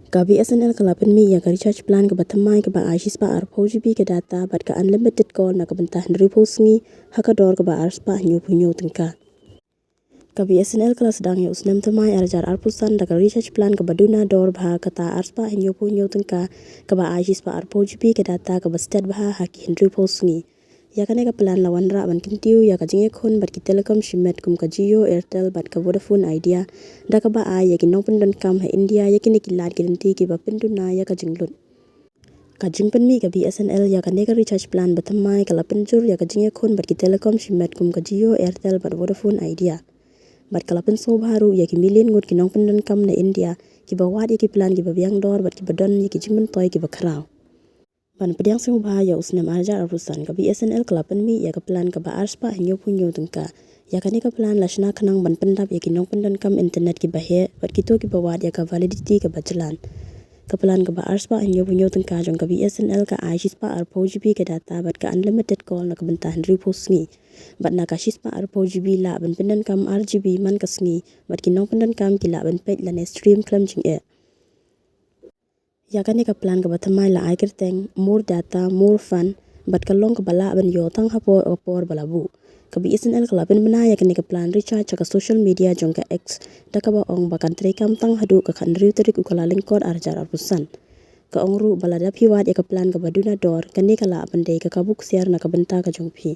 Ka Bsnl ka lapan mi ya ka recharge plan ka batamai ka ba Aishis pa arpo GB ka data bat ka unlimited call na ka bentahan repulsngi hakador ka ba ars pa hanyo punyo tengka. Ka Bsnl ka sedang ya usnam tamai arjar arpusan da ka recharge plan ka baduna dor bah kata ars pa hanyo punyo tengka ka ba Aishis pa arpo GB ka data ka ba stat bah haki repulsngi. Ya kane ka plan lawan ra ban kentiu ya ka Jingiakhun bat ki telecom shimet kum ka Jio Airtel bat ka Vodafone Idea da ka ba ya ki nongpen don kam ha India ya kini kilat kilanti ki ba penduna ya ka jinglut ka jingpen mi ka Bsnl ya kane ka recharge plan batamai ka la Pynjur ya ka Jingiakhun bat ki telecom shimet kum ka Jio Airtel bat Vodafone Idea bat ka la penso baru ya ki million ngut ki nongpen don kam na India ki ba wat ya ki plan ki ba biang dor bat ki ba don ya ki jingmen toy ki ba karau. Ban pediang sing bah ya usnam arja arusan ka Bsnl kelapan mi ya ka plan ka ba ars pa hanyo punyo tengka ya kane ka plan lasna kanang ban pendap ya ki nong pendan kam internet ki bahe bat kito ki bawat ya ka validity ka bajalan ka plan ka ba ars pa hanyo punyo tengka jong ka Bsnl ka Aishis pa arpo GB ka data bat ka unlimited call na ka bentahan repulsngi bat na ka shis pa arpo GB la ban pendan kam RGB man ka sngi bat ki nong pendan kam ki la ban page la ne stream klam jing e. Ya kane ka plan ka batamai la aikir teng more data more fun bat ka long ka bala ban yo tang hapo opor balabu ka Bsnl ka lapen bana ya kane ka plan recharge ka social media jong ka X da ka ba ong bakan trekam tang hadu ka kan riu terik ukala lingkod arjar arpusan ka ong ru balada piwat ya ka plan ka baduna dor kane ka la ban dei ka kabuk siar na ka benta ka jong pi.